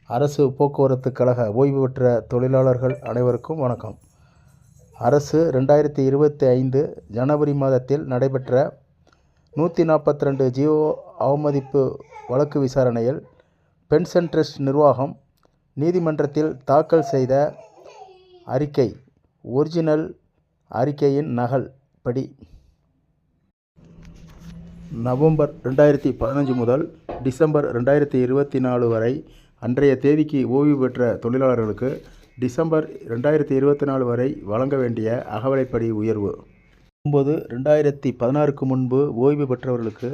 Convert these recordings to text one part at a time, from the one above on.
அரசு போக்குவரத்து கழக ஓய்வு பெற்ற தொழிலாளர்கள் அனைவருக்கும் வணக்கம். அரசு 2025 ஜனவரி மாதத்தில் நடைபெற்ற 142 ஜிஓ அவமதிப்பு வழக்கு விசாரணையில் பென்ஷன் ட்ரஸ்ட் நிர்வாகம் நீதிமன்றத்தில் தாக்கல் செய்த அறிக்கை ஒரிஜினல் அறிக்கையின் நகல் படி நவம்பர் 2015 முதல் டிசம்பர் 2024 வரை அன்றைய தேதிக்கு ஓய்வு பெற்ற தொழிலாளர்களுக்கு டிசம்பர் 2024 வரை வழங்க வேண்டிய அகவிலைப்படி உயர்வு 9/2016க்கு முன்பு ஓய்வு பெற்றவர்களுக்கு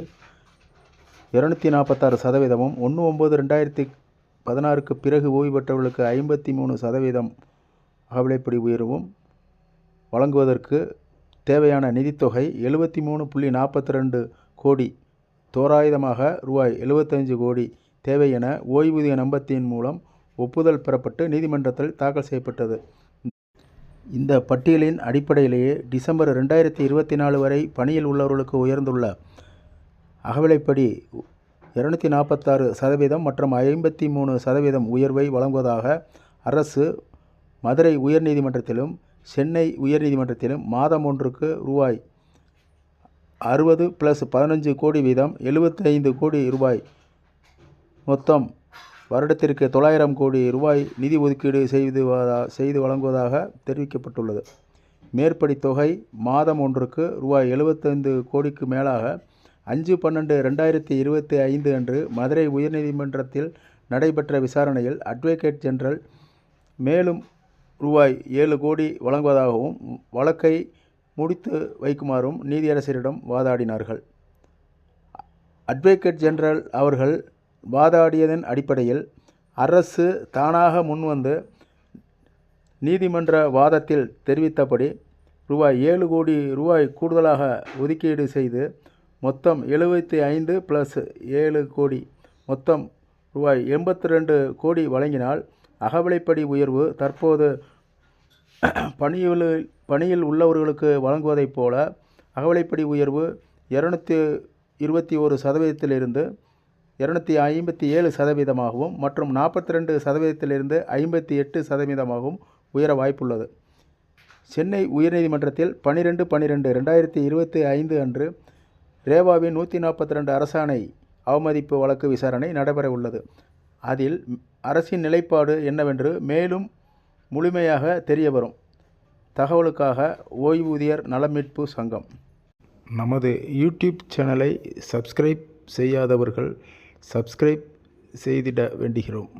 246%, 1/9/2016க்கு பிறகு ஓய்வு பெற்றவர்களுக்கு 53% அகவிலைப்படி உயர்வும் வழங்குவதற்கு தேவையான நிதித்தொகை 73.42 கோடி, தோராயமாக ரூபாய் 75 கோடி தேவை என ஓய்வூதிய நம்பகத்தின் மூலம் ஒப்புதல் பெறப்பட்டு நீதிமன்றத்தில் தாக்கல் செய்யப்பட்டது. இந்த பட்டியலின் அடிப்படையிலேயே டிசம்பர் 2024 வரை பணியில் உள்ளவர்களுக்கு உயர்ந்துள்ள அகவிலைப்படி 246% மற்றும் 53% உயர்வை வழங்குவதாக அரசு மதுரை உயர்நீதிமன்றத்திலும் சென்னை உயர்நீதிமன்றத்திலும் மாதம் ஒன்றுக்கு ரூபாய் 60 + 15 கோடி வீதம் 75 கோடி ரூபாய், மொத்தம் வருடத்திற்கு 900 கோடி ரூபாய் நிதி ஒதுக்கீடு செய்து வழங்குவதாக தெரிவிக்கப்பட்டுள்ளது. மேற்படி தொகை மாதம் ஒன்றுக்கு ரூபாய் 75 கோடிக்கு மேலாக 5/12/2025 அன்று மதுரை உயர்நீதிமன்றத்தில் நடைபெற்ற விசாரணையில் அட்வொகேட் ஜெனரல் மேலும் ரூபாய் 7 கோடி வழங்குவதாகவும் வழக்கை முடித்து வைக்குமாறும் நீதியரசரிடம் வாதாடினார்கள். அட்வொகேட் ஜெனரல் அவர்கள் வாதாடியதன் அடிப்படையில் அரசு தானாக முன்வந்து நீதிமன்ற வாதத்தில் தெரிவித்தபடி ரூபாய் 7 கோடி ரூபாய் கூடுதலாக ஒதுக்கீடு செய்து மொத்தம் 75 + 7 கோடி, மொத்தம் ரூபாய் 82 கோடி வழங்கினால் அகவிலைப்படி உயர்வு தற்போது பணியில் உள்ளவர்களுக்கு வழங்குவதைப் போல அகவிலைப்படி உயர்வு 221%லிருந்து 257%ஆகவும் மற்றும் 42%லிருந்து 58%ஆகவும் உயர வாய்ப்புள்ளது. சென்னை உயர்நீதிமன்றத்தில் 12/12/2025 அன்று ரேவாவின் 142 அரசாணை அவமதிப்பு வழக்கு விசாரணை நடைபெற உள்ளது. அதில் அரசின் நிலைப்பாடு என்னவென்று மேலும் முழுமையாக தெரியவரும். தகவலுக்காக ஓய்வூதியர் நல மீட்பு சங்கம். நமது யூடியூப் சேனலை சப்ஸ்கிரைப் செய்யாதவர்கள் சப்ஸ்கிரைப் செய்திட வேண்டுகிறோம்.